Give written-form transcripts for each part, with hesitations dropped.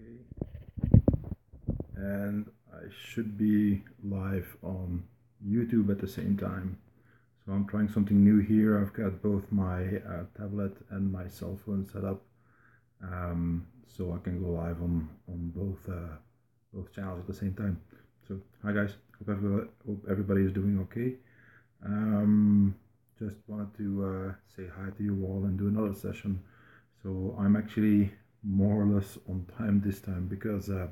Okay, and I should be live on YouTube at the same time. So I'm trying something new here. I've got both my tablet and my cell phone set up, so I can go live on both channels at the same time. So hi guys, hope everybody is doing okay. Um, just wanted to say hi to you all and do another session. So I'm actually more or less on time this time because I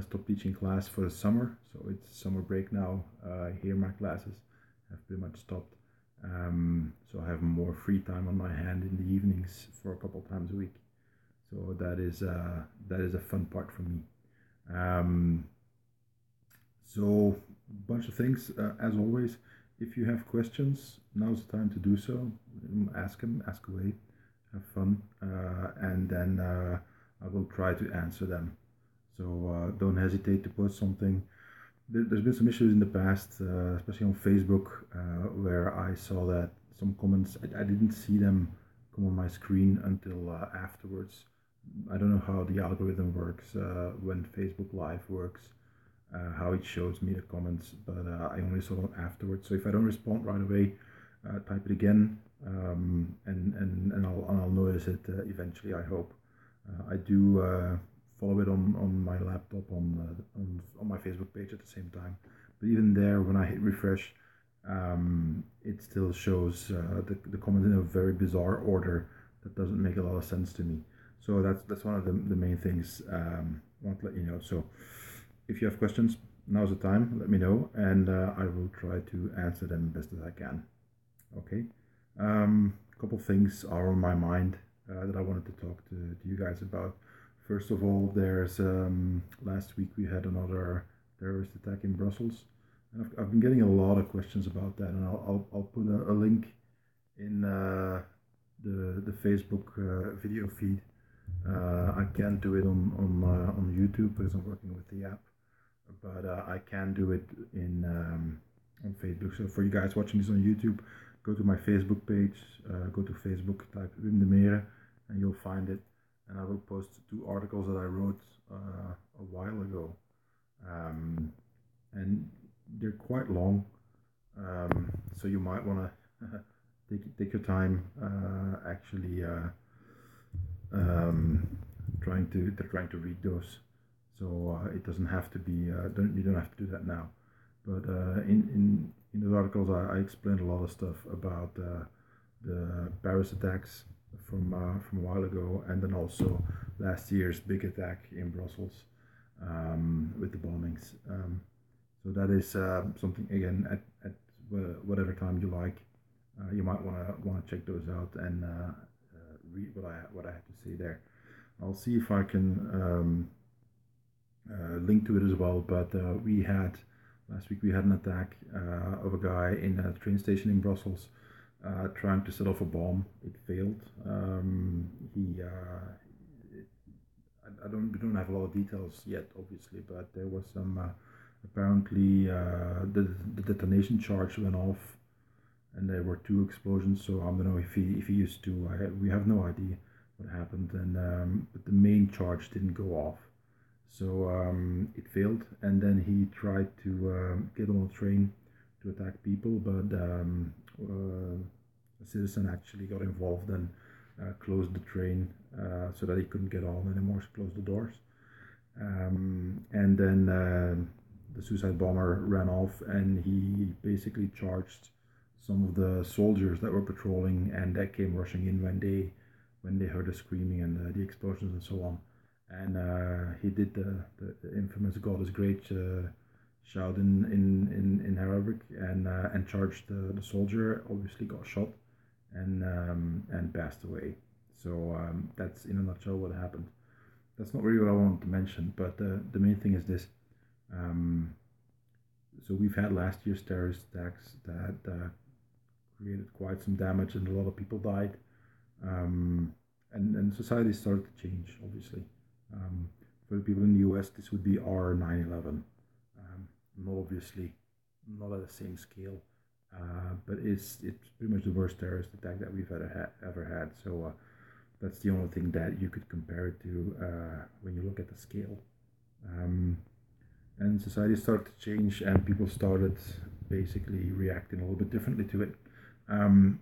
stopped teaching class for the summer. So it's summer break now. Here my classes have pretty much stopped. So I have more free time on my hand in the evenings for a couple times a week. So that is a fun part for me. Um, so, a bunch of things. As always, if you have questions, now's the time to do so. Ask them, ask away, have fun, and then I will try to answer them. So don't hesitate to post something. There's been some issues in the past, especially on Facebook, where I saw that some comments, I didn't see them come on my screen until afterwards. I don't know how the algorithm works when Facebook Live works, how it shows me the comments, but I only saw them afterwards. So if I don't respond right away, type it again, and I'll notice it eventually. I hope. I do follow it on my laptop on my Facebook page at the same time. But even there, when I hit refresh, it still shows the comments in a very bizarre order that doesn't make a lot of sense to me. So that's one of the main things I want to let you know. So if you have questions, now's the time. Let me know, and I will try to answer them best as I can. Okay. A couple things are on my mind that I wanted to talk to you guys about. First of all, there's last week we had another terrorist attack in Brussels, and I've been getting a lot of questions about that, and I'll put a link in the Facebook video feed. I can't do it on YouTube because I'm working with the app, but I can do it in on Facebook. So for you guys watching this on YouTube, go to my Facebook page, go to Facebook, type Wim de Mere, and you'll find it. And I will post two articles that I wrote a while ago, um, and they're quite long. So you might want to take your time actually um, trying to read those. So it doesn't have to be you don't have to do that now. But in those articles, I explained a lot of stuff about the Paris attacks from a while ago, and then also last year's big attack in Brussels with the bombings. So that is something again at whatever time you like. You might want to check those out and read what I have to say there. I'll see if I can link to it as well. But we had last week we had an attack of a guy in a train station in Brussels trying to set off a bomb. It failed. He we don't have a lot of details yet, obviously, but there was some apparently the detonation charge went off, and there were two explosions. So I don't know if he used to. We have no idea what happened, and but the main charge didn't go off, so it failed. And then he tried to get on a train to attack people, but a citizen actually got involved and closed the train so that he couldn't get on anymore. So closed the doors, and then the suicide bomber ran off, and he basically charged some of the soldiers that were patrolling and that came rushing in when they heard the screaming and the explosions and so on. And he did the infamous "God is great" shout in Arabic, and charged the soldier. Obviously, got shot and passed away. So that's in a nutshell what happened. That's not really what I wanted to mention, but the main thing is this. Um, so we've had last year's terrorist attacks that created quite some damage, and a lot of people died. Um, and society started to change, obviously. For the people in the US, this would be our 9/11. Not obviously, not at the same scale, but it's pretty much the worst terrorist attack that we've ever had. So That's the only thing that you could compare it to when you look at the scale. Um, and society started to change, and people started basically reacting a little bit differently to it. Um,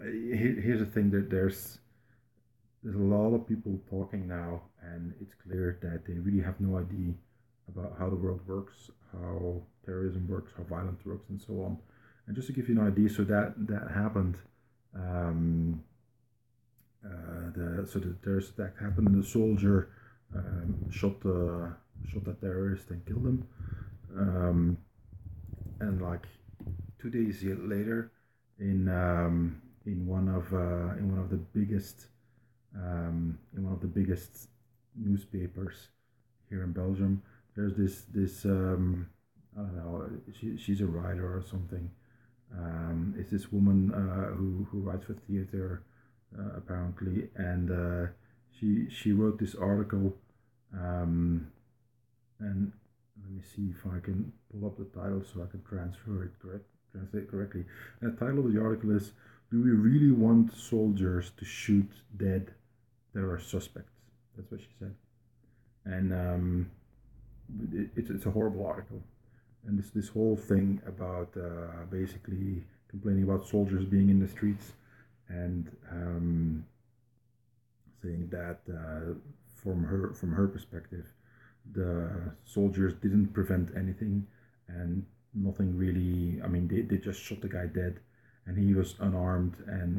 Here's the thing: that there's a lot of people talking now, and it's clear that they really have no idea about how the world works, how terrorism works, how violence works, and so on. And just to give you an idea, so that happened. Um, the terrorist attack happened, and the soldier shot that terrorist and killed him. Um, and like 2 days later, in one of the biggest newspapers here in Belgium, there's this I don't know, she's a writer or something. It's this woman who writes for theater apparently, and she wrote this article, um, and let me see if I can pull up the title so I can translate correctly. And the title of the article is, "Do we really want soldiers to shoot dead terror suspects?" That's what she said, and it's a horrible article. And this whole thing about basically complaining about soldiers being in the streets, and saying that from her perspective, the soldiers didn't prevent anything, and nothing really. I mean, they just shot the guy dead, and he was unarmed, and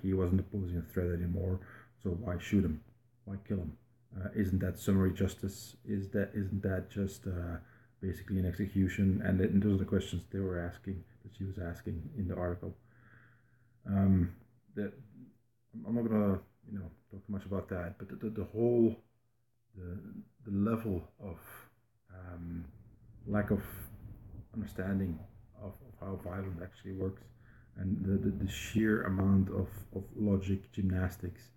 he wasn't posing a threat anymore. So why shoot him? Why kill him? Isn't that summary justice? Isn't that just basically an execution? And those are the questions they were asking, that she was asking in the article. Um, that I'm not gonna talk too much about that, but the whole the the level of um, lack of understanding of how violence actually works, and the sheer amount of logic gymnastics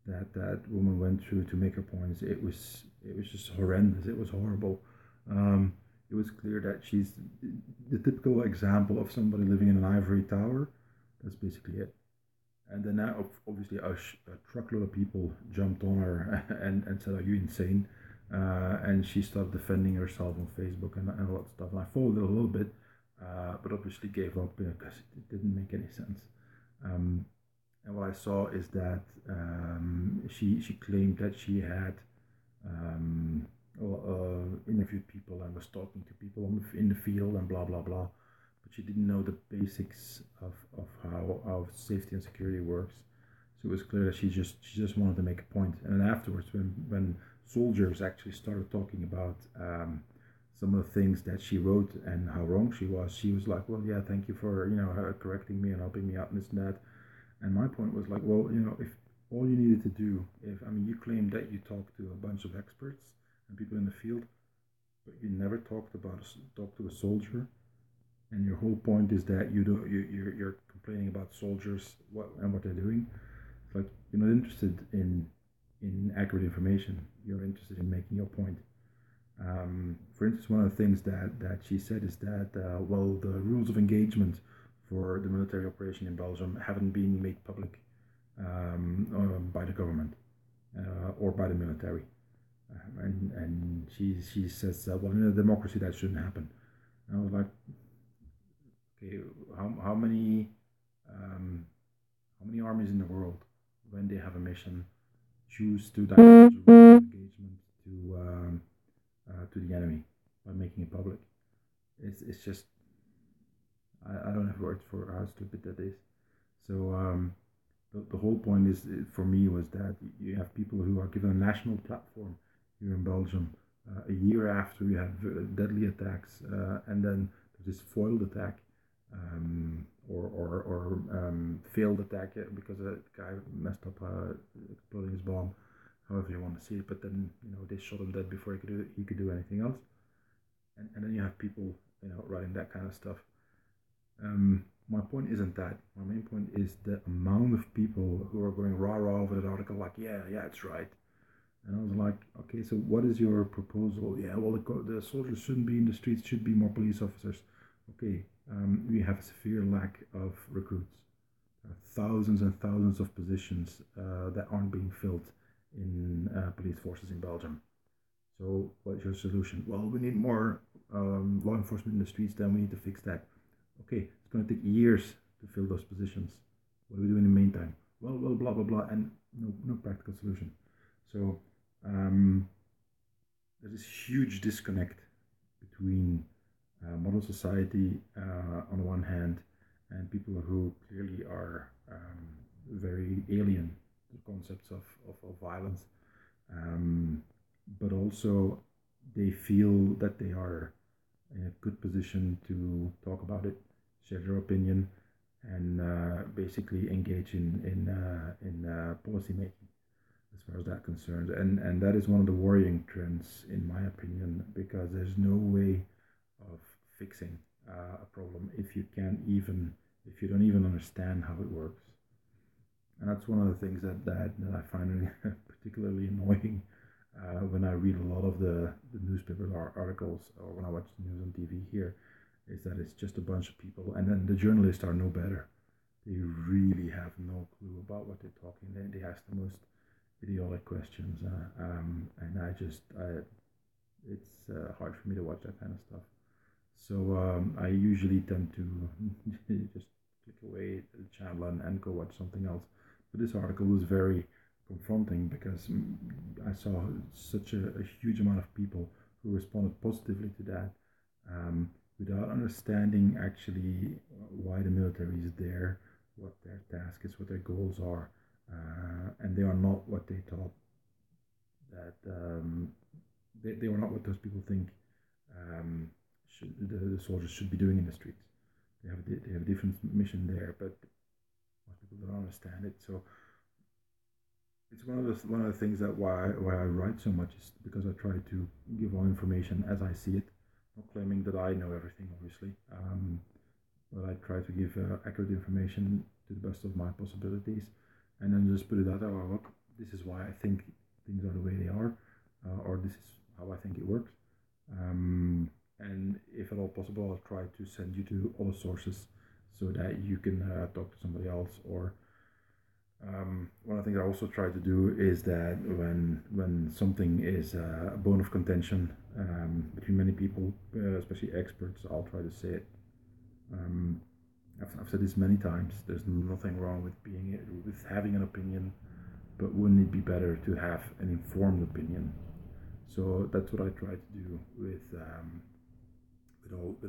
that woman went through to make her points. It was just horrendous. It was horrible. Um, it was clear that she's the typical example of somebody living in an ivory tower. That's basically it. And then now, obviously, a truckload of people jumped on her and said, "Are you insane?" And she started defending herself on Facebook and a lot of stuff. And I followed it a little bit, but obviously gave up because it didn't make any sense. Um, and what I saw is that she claimed that she had um, interviewed people and was talking to people in the field and blah blah blah, but she didn't know the basics of how safety and security works. So it was clear that she just wanted to make a point. And then afterwards, when soldiers actually started talking about some of the things that she wrote and how wrong she was like, "Well, yeah, thank you for correcting me and helping me out and this and that." And my point was like, well, if all you needed to do, if I mean, you claimed that you talked to a bunch of experts and people in the field, but you never talked to a soldier, and your whole point is that you don't you're complaining about soldiers what they're doing. It's like you're not interested in accurate information. You're interested in making your point. For instance, one of the things that she said is that well, the rules of engagement for the military operation in Belgium haven't been made public by the government or by the military. And she says, well, in a democracy that shouldn't happen. And I was like, okay, um, how many armies in the world, when they have a mission, choose to divulge engagement to the enemy by making it public? It's just I don't have words for how stupid that is. So the whole point is for me was that you have people who are given a national platform here in Belgium a year after we had deadly attacks, and then there's this foiled attack or failed attack because a guy messed up exploding his bomb, however you want to see it. But then they shot him dead before he could do anything else, and then you have people writing that kind of stuff. My point isn't that. My main point is the amount of people who are going rah rah over that article, like, yeah, yeah, it's right. And I was like, okay, so what is your proposal? Yeah, well, the soldiers shouldn't be in the streets, should be more police officers. Okay, we have a severe lack of recruits. There are thousands and thousands of positions that aren't being filled in police forces in Belgium. So, what's your solution? Well, we need more law enforcement in the streets, then we need to fix that. Okay, it's going to take years to fill those positions. What do we do in the meantime? Well, blah, blah, blah, and no practical solution. So, um, there's this huge disconnect between modern society on the one hand and people who clearly are very alien to the concepts of violence, um, but also they feel that they are in a good position to talk about it, share their opinion, and basically engage in policy making as far as that concerns. And that is one of the worrying trends, in my opinion, because there's no way of fixing a problem if you don't even understand how it works. And that's one of the things that I find particularly annoying when I read a lot of the newspaper articles or when I watch the news on TV here, is that it's just a bunch of people, and then the journalists are no better. They really have no clue about what they're talking. They ask the most idiotic questions, and it's hard for me to watch that kind of stuff. So I usually tend to just click away the channel and go watch something else. But this article was very confronting because I saw such a huge amount of people who responded positively to that, without understanding actually why the military is there, what their task is, what their goals are, and they are not what they thought that they were not what those people think the soldiers should be doing in the streets. They have a different mission there, but most people don't understand it. So it's one of the things that why I write so much is because I try to give all information as I see it, not claiming that I know everything, obviously, but I try to give accurate information to the best of my possibilities, and then just put it out there. Oh, look, this is why I think things are the way they are, or this is how I think it works. And if at all possible, I'll try to send you to other sources so that you can talk to somebody else. Or one of the things I also try to do is that when something is a bone of contention between many people, especially experts, I'll try to say it. Um, I've said this many times. There's nothing wrong with having an opinion, but wouldn't it be better to have an informed opinion? So that's what I try to do with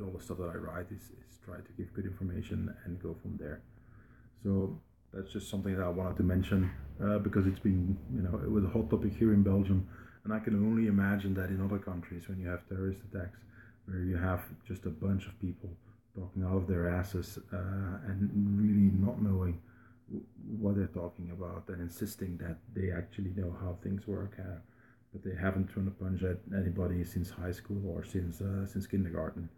all the stuff that I write is try to give good information and go from there. So that's just something that I wanted to mention because it's been it was a hot topic here in Belgium, and I can only imagine that in other countries when you have terrorist attacks where you have just a bunch of people talking out of their asses and really not knowing what they're talking about and insisting that they actually know how things work. But they haven't thrown a punch at anybody since high school or since kindergarten,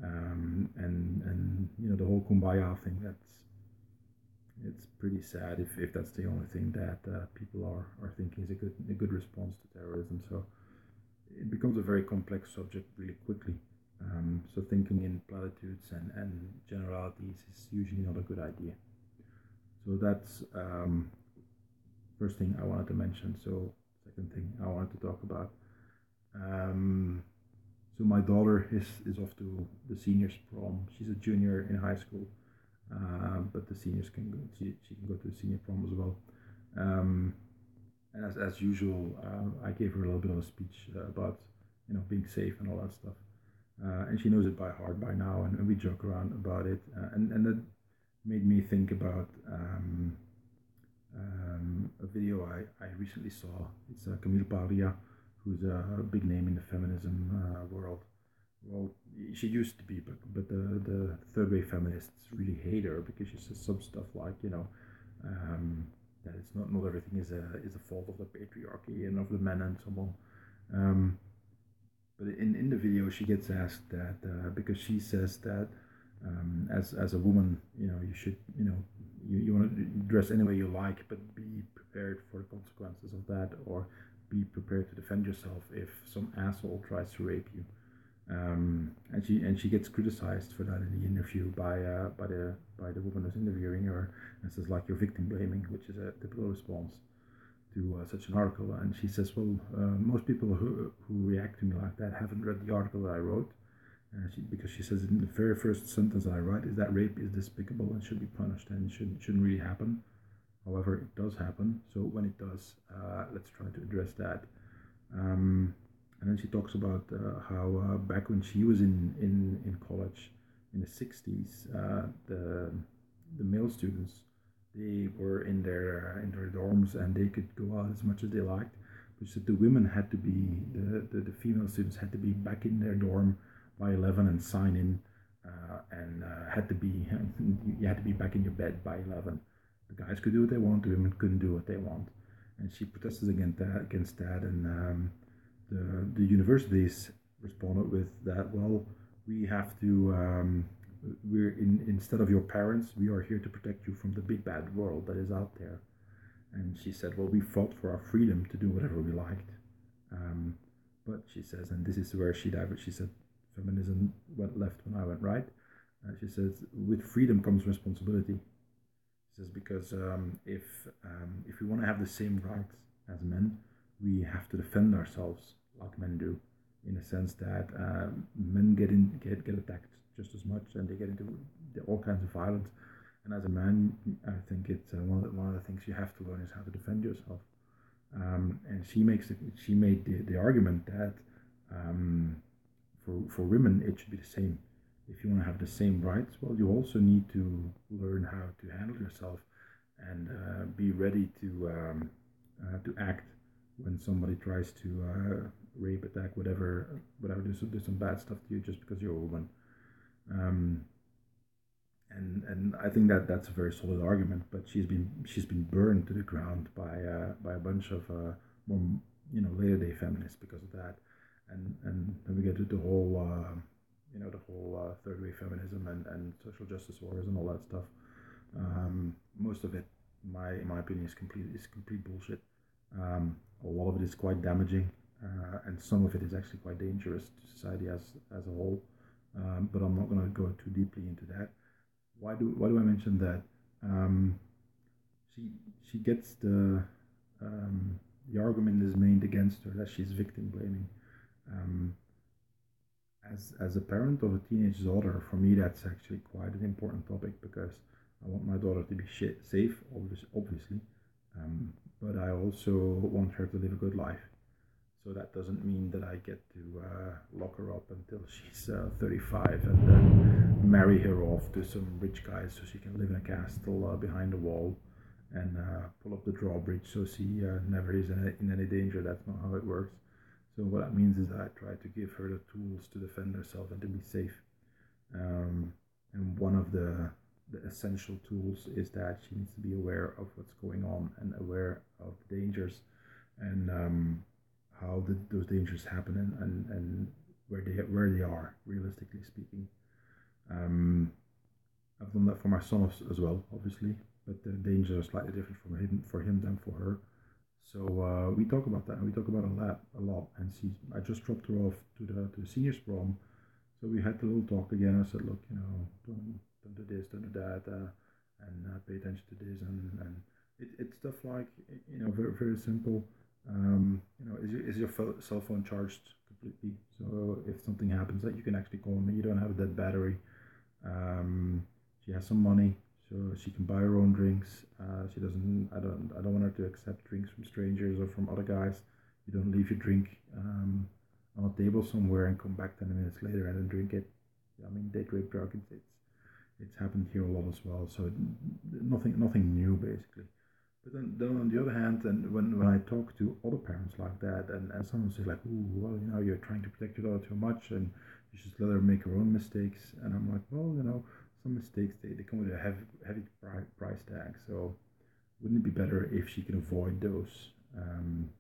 and the whole kumbaya thing. It's pretty sad if that's the only thing that people are thinking is a good response to terrorism. So it becomes a very complex subject really quickly. So thinking in platitudes and generalities is usually not a good idea. So that's first thing I wanted to mention. So second thing I wanted to talk about. So my daughter is off to the seniors prom. She's a junior in high school, but the seniors can go. She can go to the senior prom as well. And as usual, I gave her a little bit of a speech about being safe and all that stuff. And she knows it by heart by now, and we joke around about it. And that made me think about a video I recently saw. It's Camille Paglia, who's a big name in the feminism world. Well, she used to be, but the third wave feminists really hate her because she says some stuff like that it's not everything is a fault of the patriarchy and of the men and so on. But in the video, she gets asked that because she says that as a woman, you should you want to dress any way you like, but be prepared for the consequences of that, or be prepared to defend yourself if some asshole tries to rape you. And she gets criticized for that in the interview by the woman who's interviewing her, and says like, you're victim blaming, which is a typical response to such an article. And she says, well, most people who react to me like that haven't read the article that I wrote. Because she says in the very first sentence that I write is that rape is despicable and should be punished and shouldn't really happen. However, it does happen. So when it does, let's try to address that. Um, and then she talks about how back when she was in college in the 60s, the male students, they were in their dorms and they could go out as much as they liked. But she said the women had to be the female students had to be back in their dorm by 11 and sign in, and had to be you had to be back in your bed by 11. The guys could do what they want, the women couldn't do what they want, and she protested against that, and the universities responded with that. Well, we have to. Instead of your parents, we are here to protect you from the big bad world that is out there. And she said, well, we fought for our freedom to do whatever we liked. Um, but she says, and this is where she diverged. She said, feminism went left when I went right. She says, with freedom comes responsibility. She says because if we want to have the same rights as men, we have to defend ourselves like men do, in a sense that men get attacked just as much, and they get into all kinds of violence. And as a man, I think it's one of the things you have to learn is how to defend yourself. And she made the argument that um, for women it should be the same. If you want to have the same rights, well, you also need to learn how to handle yourself and be ready to act when somebody tries to rape, attack, whatever, do some bad stuff to you just because you're a woman. Um, and I think that that's a very solid argument. But she's been burned to the ground by a bunch of more later day feminists because of that. And then we get to the whole third wave feminism and social justice wars and all that stuff. Most of it, in my opinion, is complete bullshit. A lot of it is quite damaging, and some of it is actually quite dangerous to society as a whole. But I'm not going to go too deeply into that. Why do I mention that? Um, she she gets the argument is made against her that she's victim blaming. Um, as a parent of a teenage daughter, for me that's actually quite an important topic because I want my daughter to be safe, obviously, um, but I also want her to live a good life. So that doesn't mean that I get to lock her up until she's 35 and then marry her off to some rich guy so she can live in a castle behind a wall and pull up the drawbridge so she never is in any danger. That's not how it works. So what that means is I try to give her the tools to defend herself and to be safe. Um, and one of the essential tools is that she needs to be aware of what's going on and aware of the dangers, and how those dangers happen, and where they are, realistically speaking. Um, I've done that for my son as well, obviously, but the dangers are slightly different for him than for her. So we talk about that, and we talk about a lot. And I just dropped her off to the seniors prom, so we had a little talk again. I said, look, don't do this, don't do that, and pay attention to this, and it's stuff like very very simple. Is your cell phone charged completely? So if something happens, that you can actually call me. You don't have a dead battery. Um, she has some money, so she can buy her own drinks. She doesn't. I don't want her to accept drinks from strangers or from other guys. You don't leave your drink on a table somewhere and come back 10 minutes later and then drink it. I mean, date rape, drug. It's happened here a lot as well. So nothing new basically. But then on the other hand, and when I talk to other parents like that, and someone says like, "Ooh, well, you're trying to protect your daughter too much, and you should let her make her own mistakes," and I'm like, well, some mistakes they come with a heavy price tag. So wouldn't it be better if she can avoid those? And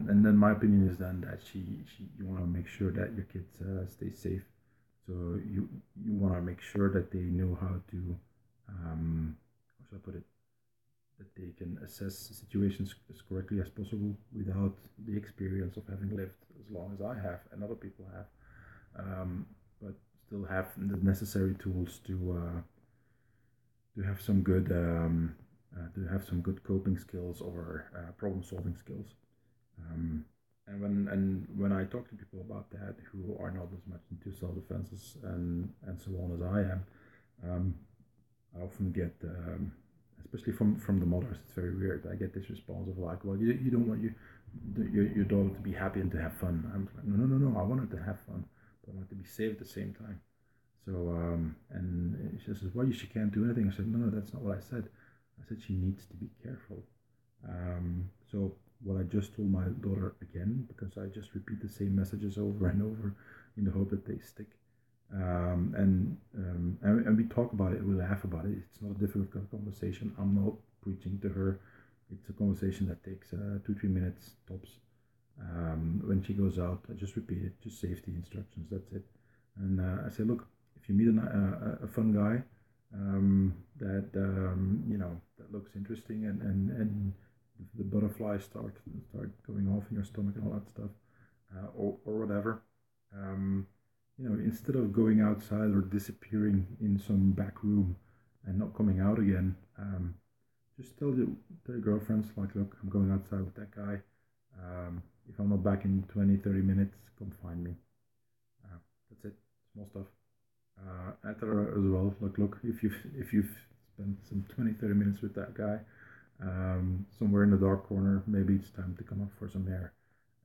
and then my opinion is then that you want to make sure that your kids stay safe. So you want to make sure that they know how to how should I put it? that they can assess situations as correctly as possible without the experience of having lived as long as I have and other people have, but still have the necessary tools to have some good coping skills or problem solving skills. Um, and when I talk to people about that who are not as much into self defenses and so on as I am, um, I often get, especially from the mothers, it's very weird. I get this response of like, well, you don't want your daughter to be happy and to have fun. I'm like, no, no, no, no. I want her to have fun, but I want her to be safe at the same time. So, and she says, well, she can't do anything. I said, no, no, that's not what I said. I said she needs to be careful. So what I just told my daughter again, because I just repeat the same messages over and over in the hope that they stick. And we talk about it, we laugh about it. It's not a difficult conversation. I'm not preaching to her. It's a conversation that takes 2-3 minutes tops. When she goes out, I just repeat it, just safety instructions. That's it. And I say, look, if you meet a fun guy that looks interesting and the butterflies start going off in your stomach and all that stuff, or whatever. Instead of going outside or disappearing in some back room and not coming out again, just tell your girlfriends, like, look, I'm going outside with that guy. If I'm not back in 20, 30 minutes, come find me. That's it, small stuff. After as well, look, if you've spent some 20, 30 minutes with that guy, somewhere in the dark corner, maybe it's time to come up for some air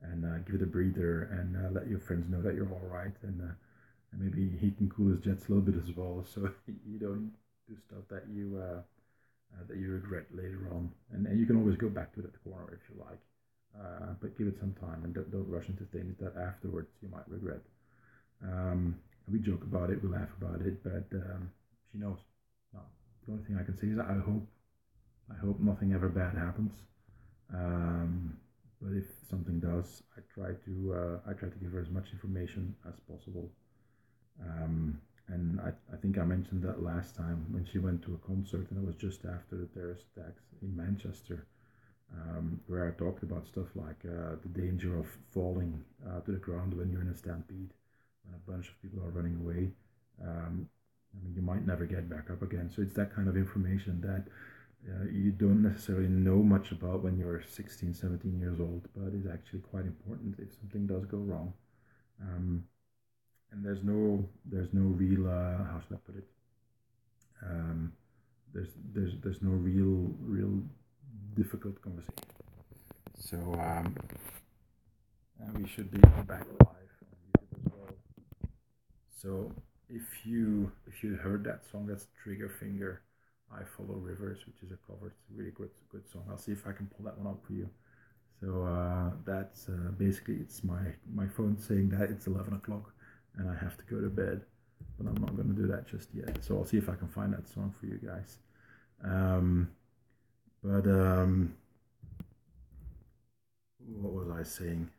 and give it a breather and let your friends know that you're all right, and maybe he can cool his jets a little bit as well, so you don't do stuff that you regret later on. And you can always go back to that corner if you like, but give it some time and don't rush into things that afterwards you might regret. We joke about it, we laugh about it, but she knows. No, the only thing I can say is I hope nothing ever bad happens. Um, but if something does, I try to give her as much information as possible. And I think I mentioned that last time when she went to a concert, and it was just after the terrorist attacks in Manchester, where I talked about stuff like the danger of falling to the ground when you're in a stampede, when a bunch of people are running away. I mean, you might never get back up again. So it's that kind of information that you don't necessarily know much about when you're 16, 17 years old, but is actually quite important if something does go wrong. Um, and there's no real how should I put it? Um, there's no real difficult conversation. So we should be back live on YouTube as well. So if you heard that song, that's Trigger Finger, I Follow Rivers, which is a cover. It's a really good song. I'll see if I can pull that one up for you. So that's basically it's my phone saying that it's 11 o'clock and I have to go to bed, but I'm not going to do that just yet. So I'll see if I can find that song for you guys. Um, but what was I saying?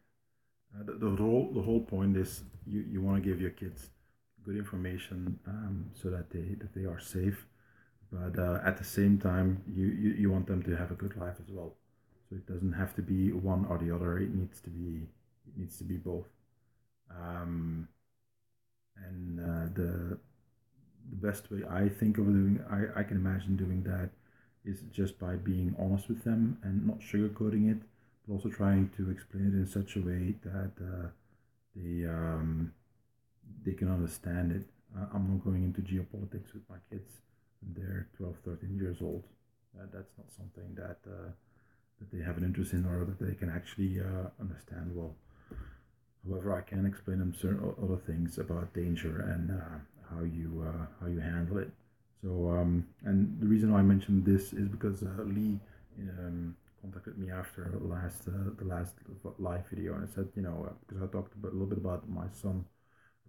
The whole point is you want to give your kids good information, so that they are safe, but at the same time you want them to have a good life as well. So it doesn't have to be one or the other. It needs to be both. Um, and the best way I think of doing I can imagine doing that is just by being honest with them and not sugarcoating it, but also trying to explain it in such a way that they they can understand it. I'm not going into geopolitics with my kids when they're 12, 13 years old. That's not something that they have an interest in or that they can actually understand well. However, I can explain them certain other things about danger and how you handle it. So, and the reason why I mentioned this is because Lee contacted me after the last live video, and I said, because I talked a little bit about my son,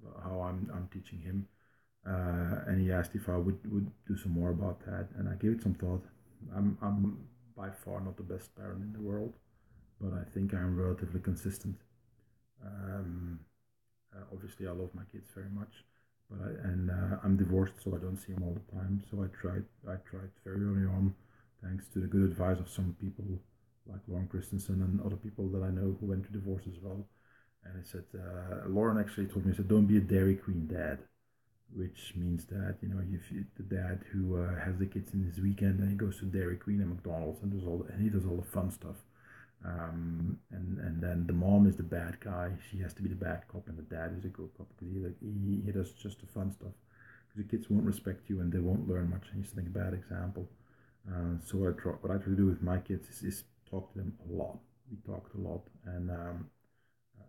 about how I'm teaching him, and he asked if I would do some more about that, and I gave it some thought. I'm by far not the best parent in the world, but I think I'm relatively consistent. Um, Obviously, I love my kids very much, but I'm divorced, so I don't see them all the time. So I tried very early on thanks to the good advice of some people like Lauren Christensen and other people that I know who went through divorce as well. And I said, Lauren actually told me, he said, don't be a Dairy Queen dad, which means that, you know, if you, the dad who has the kids in his weekend and he goes to Dairy Queen and McDonald's and he does all the fun stuff. And then the mom is the bad guy. She has to be the bad cop, and the dad is a good cop because he does just the fun stuff. Because the kids won't respect you and they won't learn much, and he's setting a bad example. So what I try to do with my kids is talk to them a lot. We talked a lot, and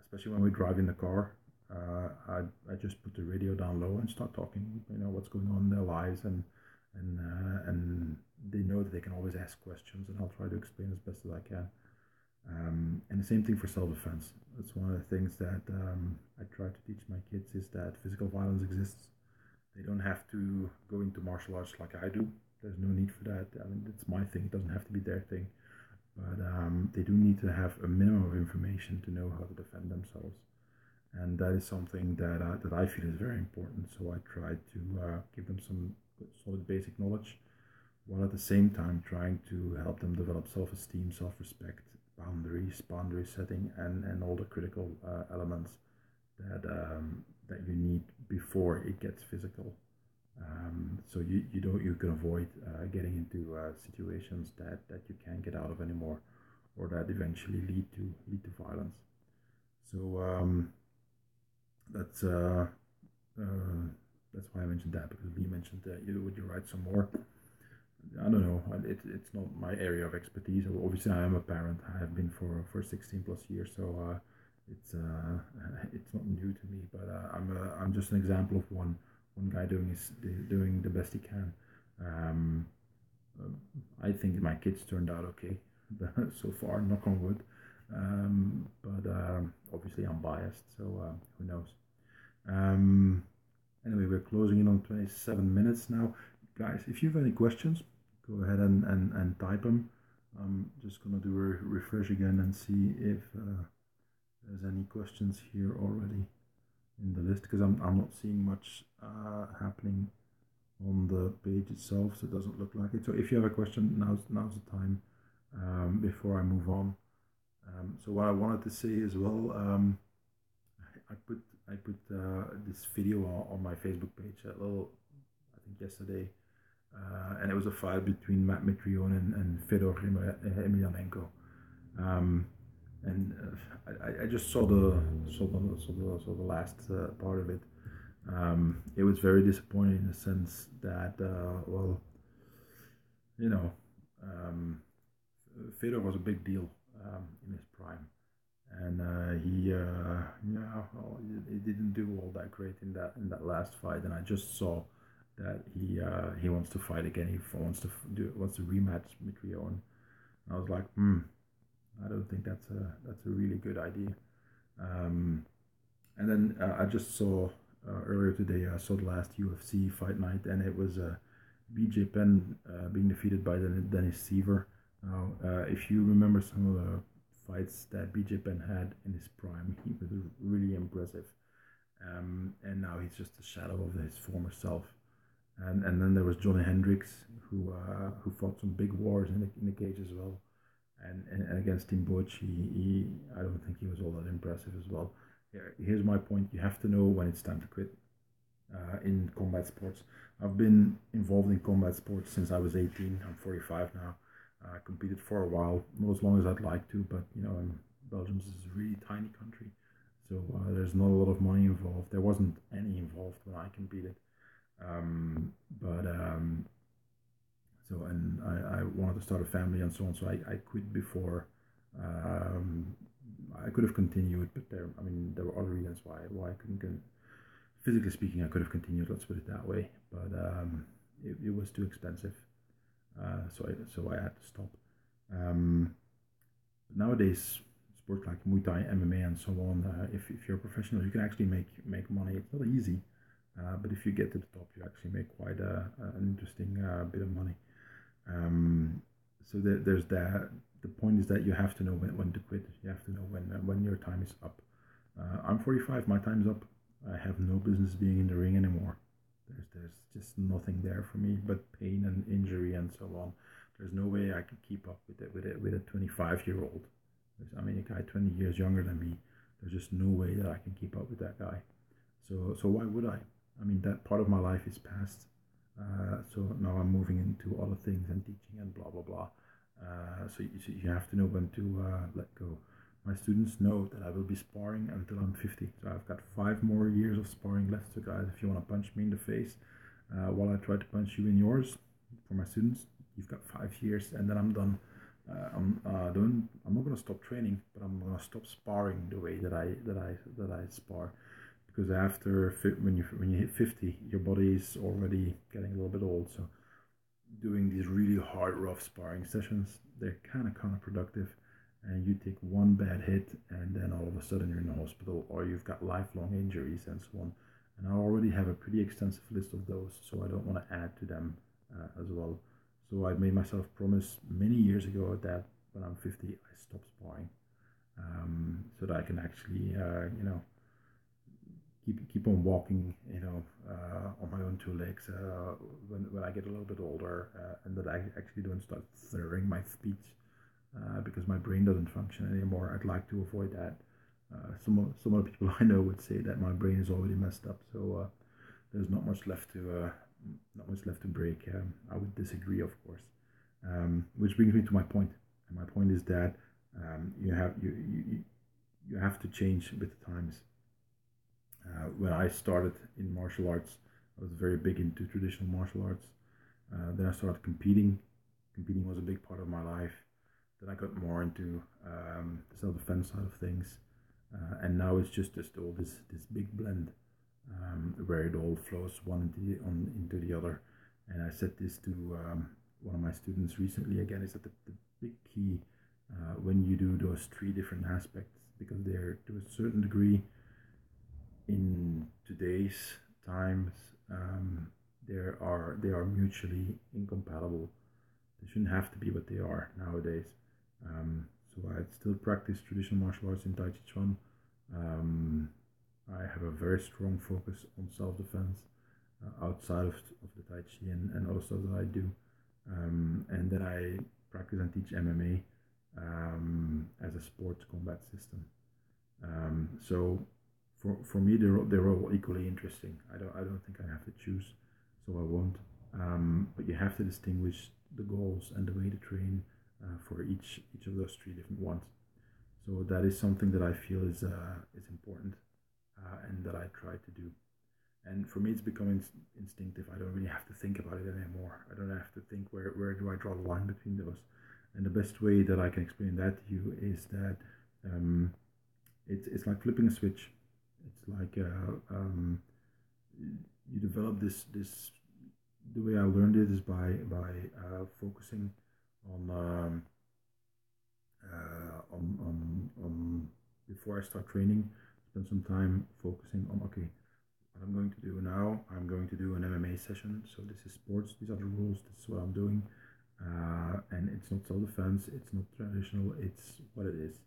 especially when we drive in the car, I just put the radio down low and start talking. You know what's going on in their lives, and they know that they can always ask questions, and I'll try to explain as best as I can. And the same thing for self-defense. That's one of the things that I try to teach my kids is that physical violence exists. They don't have to go into martial arts like I do. There's no need for that. I mean, it's my thing. It doesn't have to be their thing. But they do need to have a minimum of information to know how to defend themselves. And that is something that I feel is very important. So I try to give them some solid basic knowledge, while at the same time trying to help them develop self-esteem, self-respect, boundary setting, and all the critical elements that you need before it gets physical. So you can avoid getting into situations that you can't get out of anymore, or that eventually lead to violence. So that's that's why I mentioned that, because Lee mentioned that would you write some more? I don't know. It's not my area of expertise. Obviously, I am a parent. I have been for 16 plus years, so it's not new to me. But I'm just an example of one guy doing the best he can. Um, I think my kids turned out okay so far, knock on wood. But obviously, I'm biased, so who knows? Um, anyway, we're closing in on 27 minutes now. Guys, if you have any questions, go ahead and type them. I'm just going to do a refresh again and see if there's any questions here already in the list, because I'm not seeing much happening on the page itself, so it doesn't look like it. So if you have a question, now's the time before I move on. So what I wanted to say as well, I put this video on my Facebook page I think yesterday, and it was a fight between Matt Mitrione and Fedor Emelianenko. And I just saw the last part of it. It was very disappointing in the sense that well, you know, Fedor was a big deal in his prime, and he didn't do all that great in that last fight. And I just saw that he wants to fight again. He wants to rematch Mitrione. I was like, I don't think that's a really good idea. And then I just saw earlier today. I saw the last UFC fight night, and it was BJ Penn being defeated by Dennis Seaver. Now, if you remember some of the fights that BJ Penn had in his prime, he was really impressive. And now he's just a shadow of his former self. And then there was Johnny Hendricks, who fought some big wars in the cage as well. And against Tim Butch, I don't think he was all that impressive as well. Here's my point: you have to know when it's time to quit. In combat sports, I've been involved in combat sports since I was 18. I'm 45 now. I competed for a while, not as long as I'd like to, but you know, Belgium is a really tiny country, so there's not a lot of money involved. There wasn't any involved when I competed, but so, and I wanted to start a family and so on, so I quit before. I could have continued, but there were other reasons why I couldn't. Physically speaking, I could have continued. Let's put it that way, but it was too expensive. So I had to stop. Nowadays, sports like Muay Thai, MMA, and so on, if you're a professional, you can actually make money. It's not easy, but if you get to the top, you actually make quite an interesting bit of money. So there's that. The point is that you have to know when to quit. You have to know when your time is up. I'm 45. My time's up. I have no business being in the ring anymore. There's just nothing there for me but pain and injury and so on. There's no way I can keep up with it with a 25-year-old. I mean, a guy 20 years younger than me. There's just no way that I can keep up with that guy. So why would I? I mean, that part of my life is past. So now I'm moving into other things and teaching and blah blah blah. So you have to know when to let go. My students know that I will be sparring until I'm 50. So I've got 5 more years of sparring left. So guys, if you want to punch me in the face while I try to punch you in yours, for my students, you've got 5 years, and then I'm done. I'm not gonna stop training, but I'm gonna stop sparring the way that I spar, because after when you hit 50, your body is already getting a little bit old. So doing these really hard, rough sparring sessions, they're kind of counterproductive, and you take one bad hit, and then all of a sudden you're in the hospital, or you've got lifelong injuries and so on. And I already have a pretty extensive list of those, so I don't want to add to them as well. So I made myself promise many years ago that when I'm 50, I stop sparring, so that I can actually, keep on walking, on my own 2 legs when I get a little bit older, and that I actually don't start slurring my speech because my brain doesn't function anymore. I'd like to avoid that. Some other people I know would say that my brain is already messed up, so there's not much left to break. I would disagree, of course. Which brings me to my point, and my point is that you have to change with the times. When I started in martial arts, I was very big into traditional martial arts. Then I started competing. Competing was a big part of my life. Then I got more into the self-defense side of things, and now it's just this big blend, where it all flows one into the other. And I said this to one of my students recently. Again, is that the big key when you do those 3 different aspects, because they're to a certain degree in today's times, they are mutually incompatible. They shouldn't have to be, but they are nowadays. So I still practice traditional martial arts in Tai Chi Chuan. I have a very strong focus on self-defense outside of the Tai Chi and other stuff that I do. And then I practice and teach MMA as a sports combat system. So for me, they're all equally interesting. I don't think I have to choose, so I won't. But you have to distinguish the goals and the way to train for each of those 3 different ones. So that is something that I feel is important, and that I try to do. And for me, it's becoming instinctive. I don't really have to think about it anymore. I don't have to think where do I draw the line between those. And the best way that I can explain that to you is that it's like flipping a switch. It's like you develop this. The way I learned it is by focusing on before I start training. Spend some time focusing on, okay, what I'm going to do now. I'm going to do an MMA session. So this is sports. These are the rules. This is what I'm doing. And it's not self-defense. It's not traditional. It's what it is.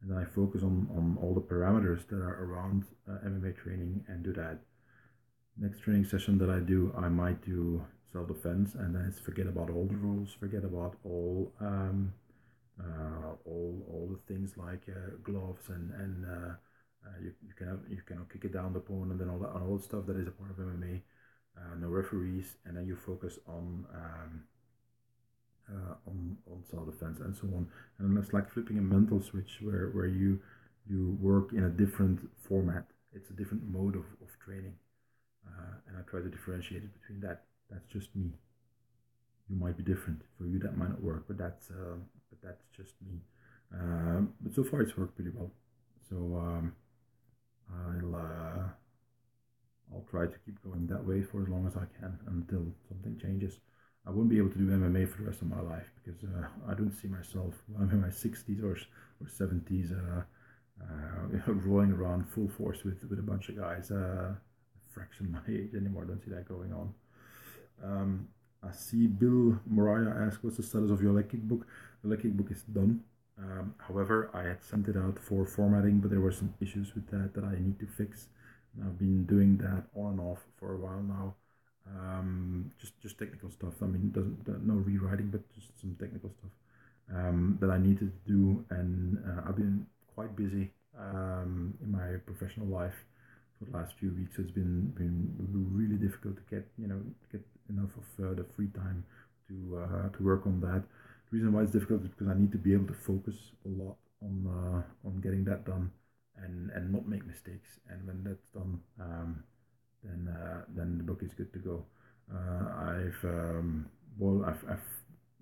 And then I focus on all the parameters that are around MMA training and do that. Next training session that I do, I might do self-defense, and then it's forget about all the rules, forget about all the things like gloves and you cannot kick it down the opponent and all the stuff that is a part of MMA. No referees, and then you focus on self-defense and so on. And it's like flipping a mental switch where you work in a different format. It's a different mode of training, and I try to differentiate it between that. That's just me. You might be different. For you, that might not work, but that's just me. But so far, it's worked pretty well. So I'll try to keep going that way for as long as I can until something changes. I won't be able to do MMA for the rest of my life, because I don't see myself when I'm in my 60s or 70s rolling around full force with a bunch of guys a fraction of my age anymore. I don't see that going on. I see Bill Mariah ask, what's the status of your leg kick book? The leg kick book is done. However, I had sent it out for formatting, but there were some issues with that I need to fix. And I've been doing that on and off for a while now. Just technical stuff. I mean, doesn't no rewriting, but just some technical stuff that I needed to do, and I've been quite busy in my professional life for the last few weeks. So it's been really difficult to get enough of the free time to work on that. The reason why it's difficult is because I need to be able to focus a lot on getting that done and not make mistakes. And when that's done, then the book is good to go. I've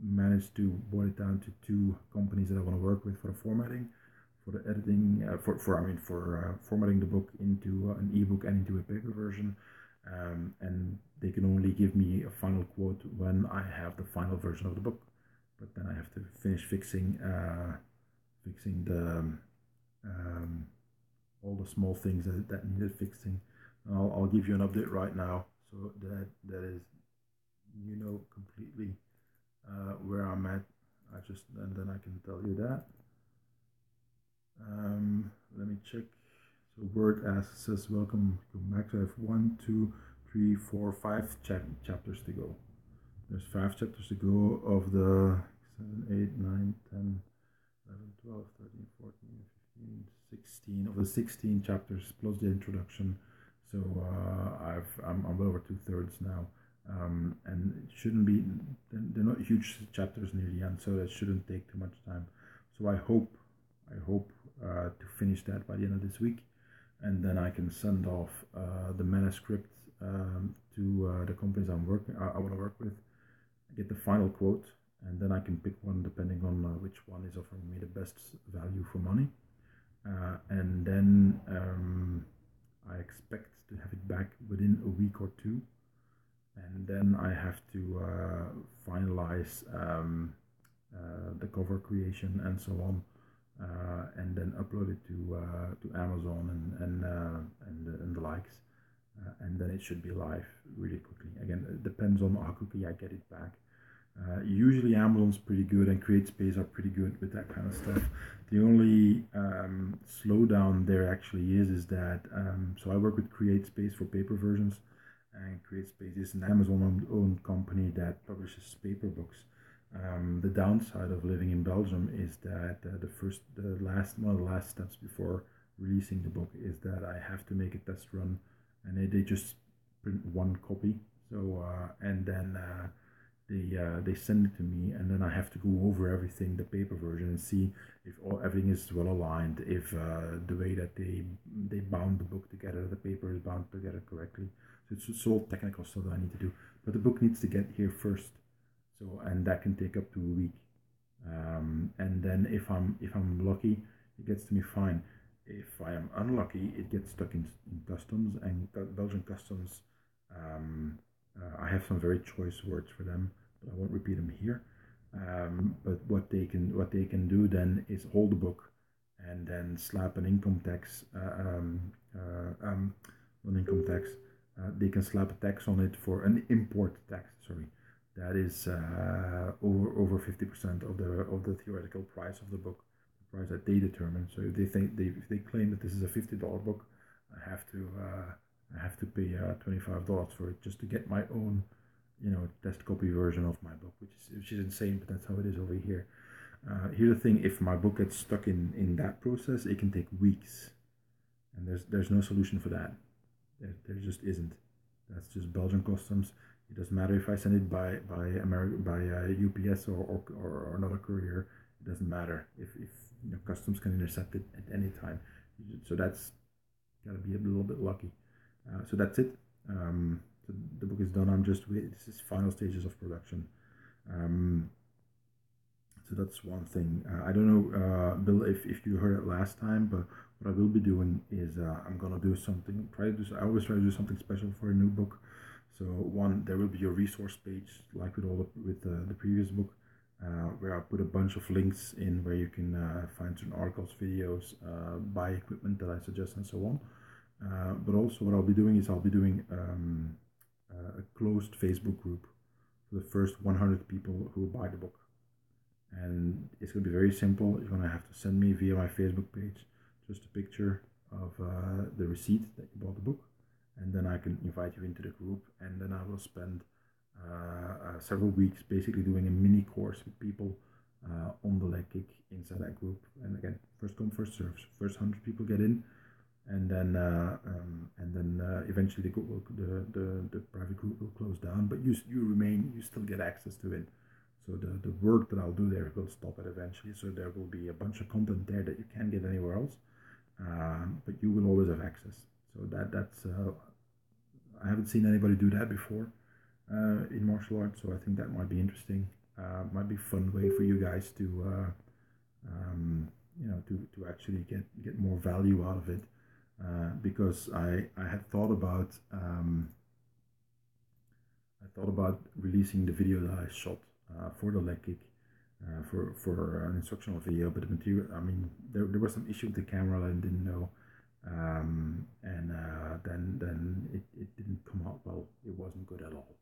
managed to boil it down to two companies that I want to work with for the formatting, for the editing, for formatting the book into an ebook and into a paper version. And they can only give me a final quote when I have the final version of the book. But then I have to finish fixing the all the small things that needed fixing. I'll give you an update right now, so that is completely where I'm at. And then I can tell you that. Let me check. So Word says welcome back. So I have 1, 2, 3, 4, 5 chapters to go. There's 5 chapters to go of the 7, 8, 9, 10, 11, 12, 13, 14, 15, 16 of the 16 chapters plus the introduction. So I'm well over 2/3 now, and it shouldn't be. They're not huge chapters near the end, so that shouldn't take too much time. So I hope to finish that by the end of this week, and then I can send off the manuscript to the companies I want to work with, get the final quote, and then I can pick one depending on which one is offering me the best value for money, and then I expect to have it back within a week or two, and then I have to finalize the cover creation and so on, and then upload it to Amazon and the likes, and then it should be live really quickly. Again, it depends on how quickly I get it back. Usually Amazon's pretty good and CreateSpace are pretty good with that kind of stuff. The only slowdown there actually is that so I work with CreateSpace for paper versions, and CreateSpace is an Amazon-owned company that publishes paper books. The downside of living in Belgium is that one of the last steps before releasing the book is that I have to make a test run, and they just print one copy. So and then they send it to me, and then I have to go over everything, the paper version, and see if everything is well aligned, if the way that they bound the book together, the paper is bound together correctly. So it's all technical stuff that I need to do, but the book needs to get here first. So, and that can take up to a week. And then if I'm lucky, it gets to me fine. If I am unlucky, it gets stuck in customs, and Belgian customs. I have some very choice words for them, but I won't repeat them here. But what they can do then is hold the book and then slap an income tax, non-income tax. They can slap a tax on it for an import tax. Sorry, that is over 50% of the theoretical price of the book, the price that they determine. So if they claim that this is a $50 book, I have to pay $25 for it just to get my own, test copy version of my book, which is insane, but that's how it is over here. Here's the thing: if my book gets stuck in that process, it can take weeks, and there's no solution for that. There just isn't. That's just Belgian customs. It doesn't matter if I send it by UPS or another courier. It doesn't matter if customs can intercept it at any time. So that's gotta be a little bit lucky. So that's it. So the book is done. I'm just waiting. This is final stages of production. So that's one thing. I don't know, Bill, if you heard it last time, but what I will be doing is I'm gonna do something. I always try to do something special for a new book. So one, there will be a resource page like with the previous book, where I put a bunch of links in where you can find certain articles, videos, buy equipment that I suggest, and so on. But also what I'll be doing is a closed Facebook group for the first 100 people who buy the book. And it's going to be very simple. You're going to have to send me via my Facebook page just a picture of the receipt that you bought the book, and then I can invite you into the group, and then I will spend several weeks basically doing a mini course with people on the leg kick inside that group. And again, first come, first serve. First 100 people get in, and then eventually the private group will close down, but you remain, you still get access to it. So the work that I'll do there will stop it eventually. So there will be a bunch of content there that you can't get anywhere else, but you will always have access. So that's I haven't seen anybody do that before in martial arts, so I think that might be interesting. Might be a fun way for you guys to to actually get more value out of it. Because I had thought about releasing the video that I shot for the leg kick for an instructional video, but the material, I mean, there was some issue with the camera that I didn't know, and then it didn't come out well. It wasn't good at all,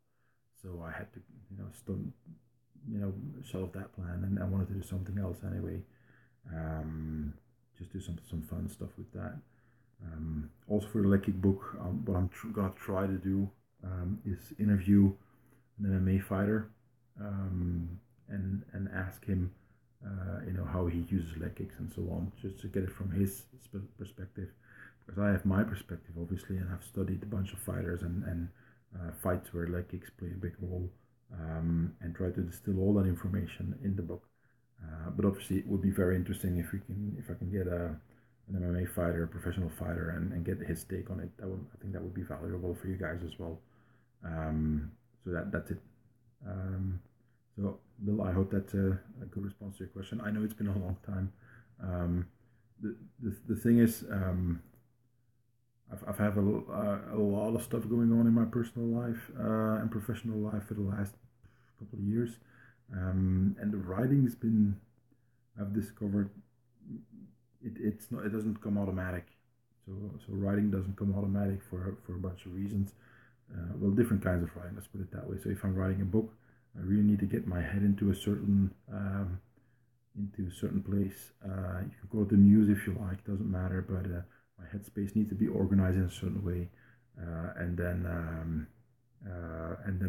so I had to shelve that plan, and I wanted to do something else anyway. Just do some fun stuff with that. Also for the leg kick book, what I'm gonna try to do is interview an MMA fighter and ask him, how he uses leg kicks and so on, just to get it from his perspective. Because I have my perspective, obviously, and I've studied a bunch of fighters and fights where leg kicks play a big role, and try to distill all that information in the book. But obviously, it would be very interesting if I can get an MMA fighter, a professional fighter, and get his take on it. I think that would be valuable for you guys as well. So that's it. So Bill, I hope that's a good response to your question. I know it's been a long time. The thing is, I've had a lot of stuff going on in my personal life and professional life for the last couple of years, and the writing's been, I've discovered, it doesn't come automatic. So writing doesn't come automatic for a bunch of reasons. Well, different kinds of writing, let's put it that way. So if I'm writing a book, I really need to get my head into a certain place. You can call it the muse if you like, doesn't matter, but my headspace needs to be organized in a certain way, and then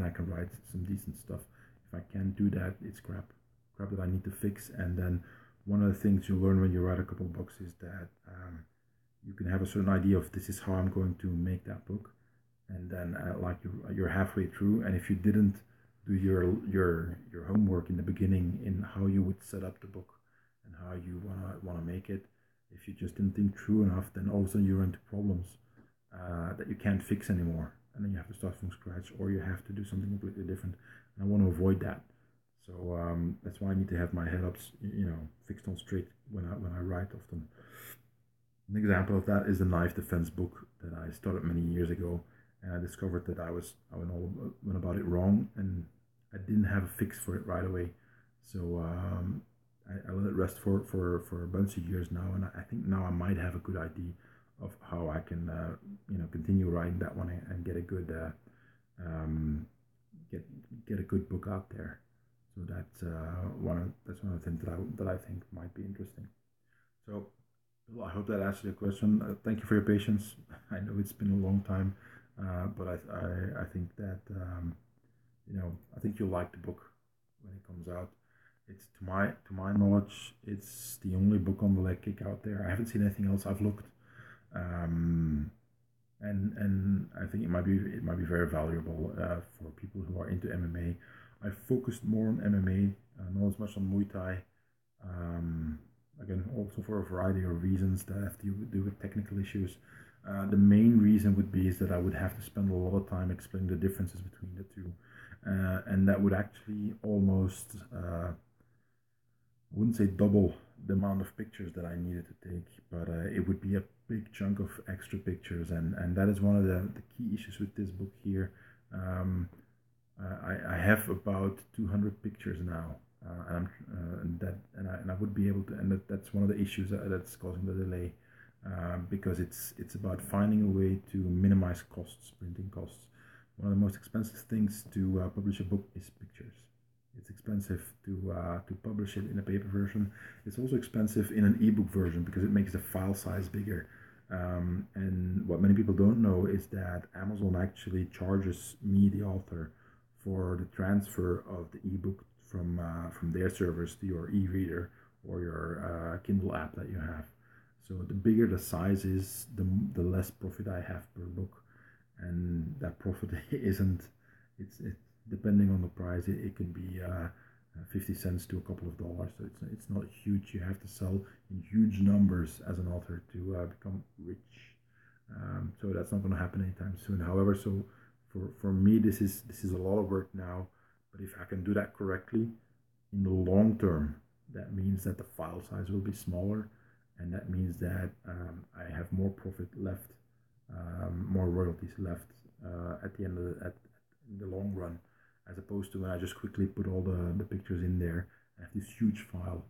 I can write some decent stuff. If I can't do that, it's crap that I need to fix. And then one of the things you learn when you write a couple of books is that you can have a certain idea of, this is how I'm going to make that book, and then like you're halfway through, and if you didn't do your homework in the beginning in how you would set up the book and how you wanna make it, if you just didn't think through enough, then all of a sudden you run into problems that you can't fix anymore, and then you have to start from scratch, or you have to do something completely different. And I want to avoid that. So that's why I need to have my head up, fixed on straight when I write often. An example of that is the knife defense book that I started many years ago, and I discovered that I went about it wrong, and I didn't have a fix for it right away. So I let it rest for a bunch of years now, and I think now I might have a good idea of how I can continue writing that one and get a good get a good book out there. So that's one of the things that I think might be interesting. So I hope that answered your question. Thank you for your patience. I know it's been a long time, but I think that I think you'll like the book when it comes out. It's to my knowledge, it's the only book on the leg kick out there. I haven't seen anything else. I've looked, and I think it might be very valuable for people who are into MMA. I focused more on MMA, not as much on Muay Thai. Again, also for a variety of reasons that have to do with technical issues. The main reason would be is that I would have to spend a lot of time explaining the differences between the two, and that would actually almost, I wouldn't say double the amount of pictures that I needed to take, but it would be a big chunk of extra pictures, and that is one of the key issues with this book here. I have about 200 pictures now, and I would be able to, and that's one of the issues that's causing the delay, because it's about finding a way to minimize costs, printing costs. One of the most expensive things to publish a book is pictures. It's expensive to publish it in a paper version. It's also expensive in an ebook version because it makes the file size bigger. And what many people don't know is that Amazon actually charges me, the author, for the transfer of the ebook from their servers to your e-reader or your Kindle app that you have. So the bigger the size is, the less profit I have per book, and that profit isn't. It's depending on the price. It can be 50 cents to a couple of dollars. So it's not huge. You have to sell in huge numbers as an author to become rich. So that's not going to happen anytime soon. However, so for me, this is a lot of work now. But if I can do that correctly, in the long term, that means that the file size will be smaller, and that means that I have more profit left, more royalties left at the end of in the long run, as opposed to when I just quickly put all the pictures in there. I have this huge file,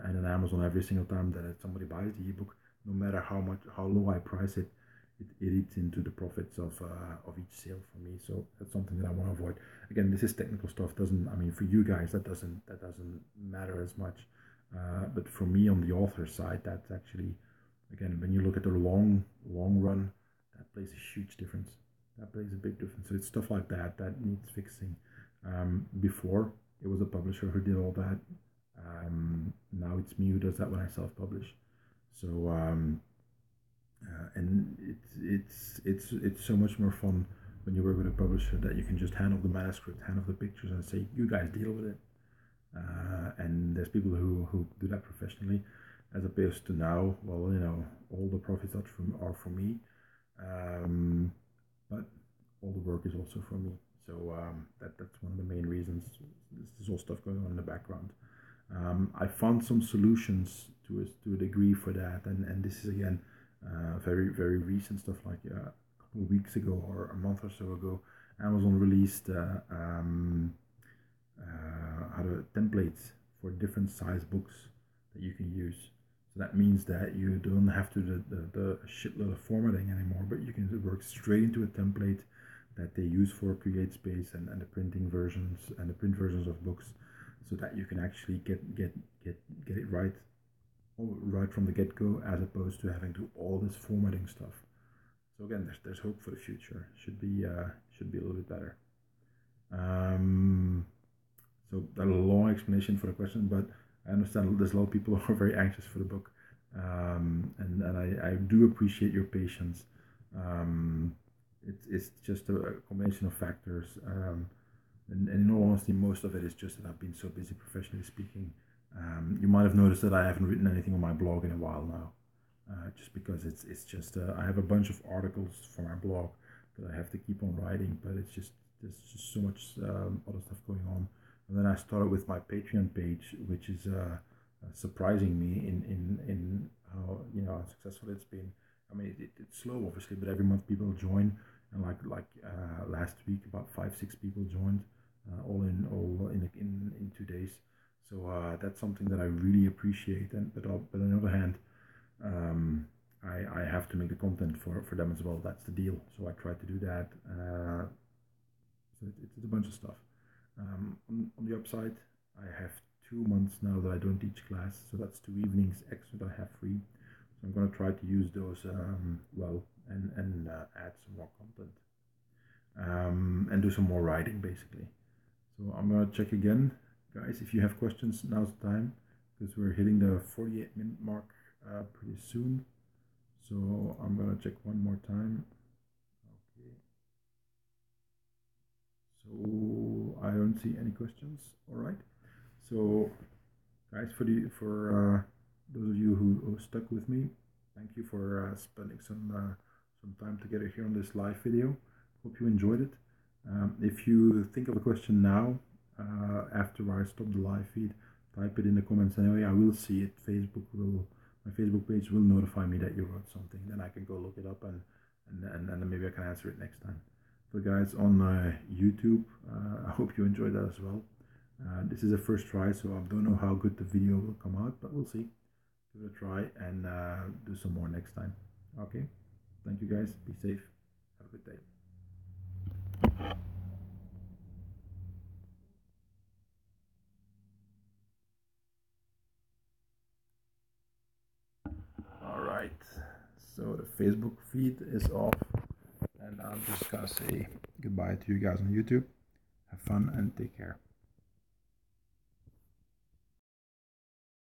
and on Amazon every single time that somebody buys the ebook, no matter how low I price it, it eats into the profits of each sale for me. So that's something that I want to avoid. Again, this is technical stuff. Doesn't I mean for you guys that doesn't matter as much, but for me on the author side, that's actually, again, when you look at the long run, that plays a huge difference. That plays a big difference. So it's stuff like that that needs fixing. Before it was a publisher who did all that. Now it's me who does that when I self-publish. So and it's so much more fun when you work with a publisher that you can just hand off the manuscript, hand off the pictures, and say, "You guys deal with it." And there's people who do that professionally, as opposed to now. Well, all the profits are for me, but all the work is also for me. So that's one of the main reasons. There's all stuff going on in the background. I found some solutions to a degree for that, and this is again very very recent stuff. Like a couple of weeks ago or a month or so ago, Amazon released templates for different size books that you can use. So that means that you don't have to do the shitload of formatting anymore, but you can work straight into a template that they use for CreateSpace and the printing versions and the print versions of books, so that you can actually get it right from the get-go, as opposed to having to do all this formatting stuff. So again, there's hope for the future. Should be a little bit better. So that a long explanation for the question, but I understand there's a lot of people who are very anxious for the book, and I do appreciate your patience. It's just a combination of factors, and in all honesty, most of it is just that I've been so busy professionally speaking. You might have noticed that I haven't written anything on my blog in a while now, just because it's just I have a bunch of articles for my blog that I have to keep on writing, but there's just so much other stuff going on. And then I started with my Patreon page, which is surprising me in how successful it's been. I mean, it's slow obviously, but every month people join, and like last week about 5-6 people joined, all in 2 days. So that's something that I really appreciate. And but on the other hand, I have to make the content for them as well. That's the deal. So I try to do that. So it's a bunch of stuff. On the upside, I have 2 months now that I don't teach class, so that's 2 evenings extra that I have free. So I'm going to try to use those well, and add some more content, and do some more writing basically. So I'm going to check again, guys. If you have questions, now's the time, because we're hitting the 48-minute mark pretty soon. So I'm going to check one more time. Okay. So I don't see any questions. All right. So, guys, for those of you who stuck with me, thank you for spending some time together here on this live video. Hope you enjoyed it. If you think of a question now, after I stop the live feed, type it in the comments anyway. I will see it. My Facebook page will notify me that you wrote something. Then I can go look it up, and then maybe I can answer it next time. So guys on YouTube, I hope you enjoyed that as well. This is a first try, so I don't know how good the video will come out, but we'll see. Give it a try and do some more next time. Okay, thank you guys. Be safe. Have a good day. All right. So the Facebook feed is off, and I'm just gonna say goodbye to you guys on YouTube. Have fun and take care.